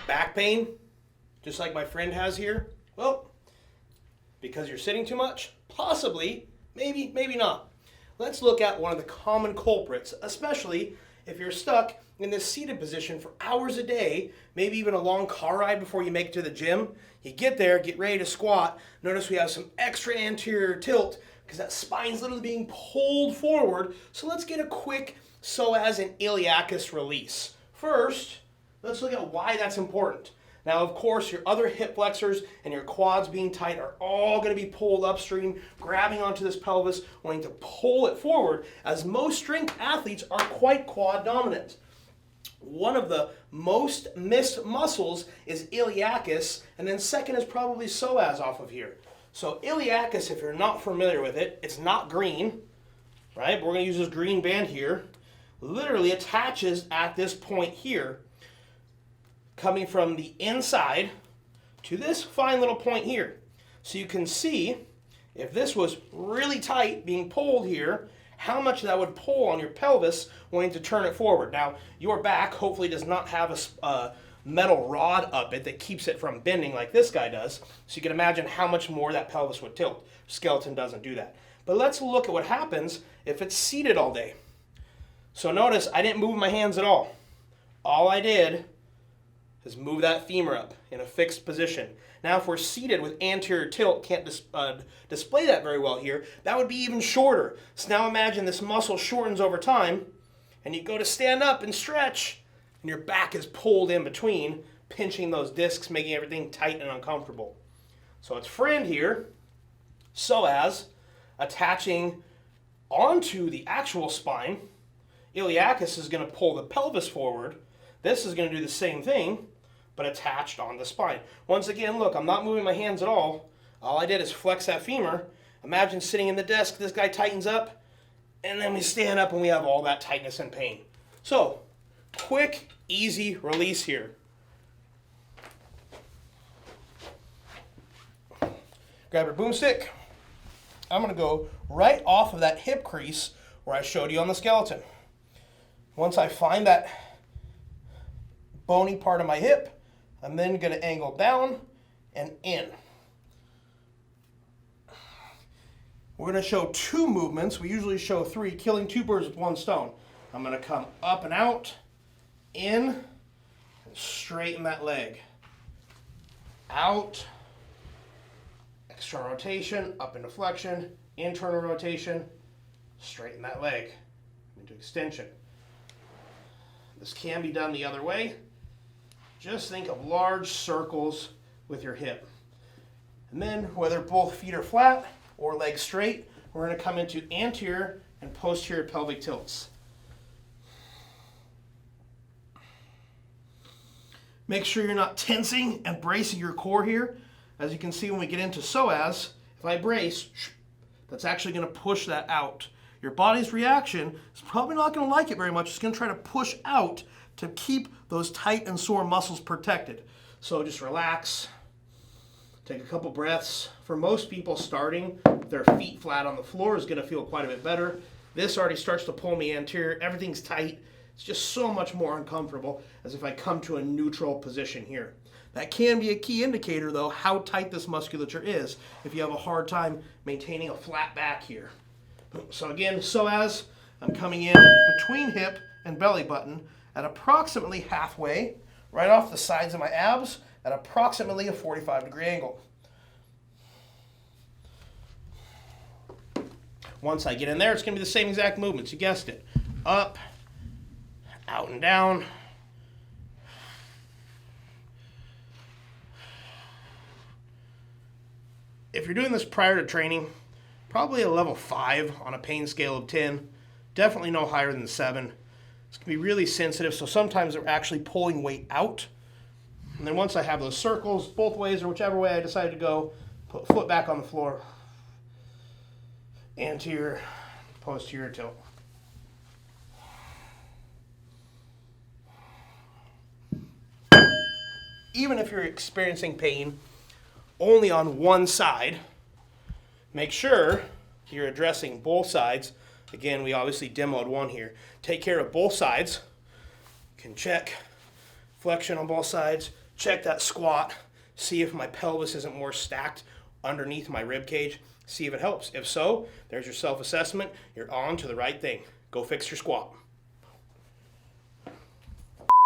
Back pain, just like my friend has here? Well, because you're sitting too much? Possibly, maybe, maybe not. Let's look at one of the common culprits, especially if you're stuck in this seated position for hours a day, maybe even a long car ride before you make it to the gym. You get there, get ready to squat. Notice we have some extra anterior tilt because that spine's literally being pulled forward. So let's get a quick psoas and iliacus release. First, let's look at why that's important. Now, of course, your other hip flexors and your quads being tight are all going to be pulled upstream, grabbing onto this pelvis, wanting to pull it forward, as most strength athletes are quite quad dominant. One of the most missed muscles is iliacus, and then second is probably psoas off of here. So iliacus, if you're not familiar with it, it's not green, right? But we're going to use this green band here. Literally attaches at this point here, coming from the inside to this fine little point here. So you can see, if this was really tight, being pulled here, how much that would pull on your pelvis wanting to turn it forward. Now, your back hopefully does not have a metal rod up it that keeps it from bending like this guy does. So you can imagine how much more that pelvis would tilt. Skeleton doesn't do that. But let's look at what happens if it's seated all day. So notice I didn't move my hands at all. All I did is move that femur up in a fixed position. Now if we're seated with anterior tilt, can't display that very well here, that would be even shorter. So now imagine this muscle shortens over time, and you go to stand up and stretch, and your back is pulled in between, pinching those discs, making everything tight and uncomfortable. So it's friend here, psoas, attaching onto the actual spine. Iliacus is going to pull the pelvis forward. This is going to do the same thing, but attached on the spine. Once again, look, I'm not moving my hands at all. All I did is flex that femur. Imagine sitting in the desk, this guy tightens up, and then we stand up and we have all that tightness and pain. So, quick, easy release here. Grab your boomstick. I'm going to go right off of that hip crease where I showed you on the skeleton. Once I find that bony part of my hip, I'm then going to angle down and in. We're going to show two movements. We usually show three, killing two birds with one stone. I'm going to come up and out, in, and straighten that leg. Out, external rotation, up into flexion, internal rotation, straighten that leg into extension. This can be done the other way. Just think of large circles with your hip. And then, whether both feet are flat or legs straight, we're going to come into anterior and posterior pelvic tilts. Make sure you're not tensing and bracing your core here. As you can see, when we get into psoas, if I brace, that's actually going to push that out. Your body's reaction is probably not going to like it very much. It's going to try to push out to keep those tight and sore muscles protected. So just relax. Take a couple breaths. For most people, starting with their feet flat on the floor is going to feel quite a bit better. This already starts to pull me anterior. Everything's tight. It's just so much more uncomfortable as if I come to a neutral position here. That can be a key indicator, though, how tight this musculature is if you have a hard time maintaining a flat back here. So again, psoas, I'm coming in between hip and belly button at approximately halfway, right off the sides of my abs at approximately a 45-degree angle. Once I get in there, it's going to be the same exact movements. You guessed it. Up, out and down. If you're doing this prior to training, probably a level 5 on a pain scale of 10. Definitely no higher than 7. It's going to be really sensitive, so sometimes they're actually pulling weight out. And then once I have those circles, both ways or whichever way I decide to go, put foot back on the floor. Anterior, posterior tilt. Even if you're experiencing pain only on one side, make sure you're addressing both sides. Again, we obviously demoed one here. Take care of both sides. You can check flexion on both sides, check that squat, see if my pelvis isn't more stacked underneath my rib cage, see if it helps. If so, there's your self-assessment. You're on to the right thing. Go fix your squat.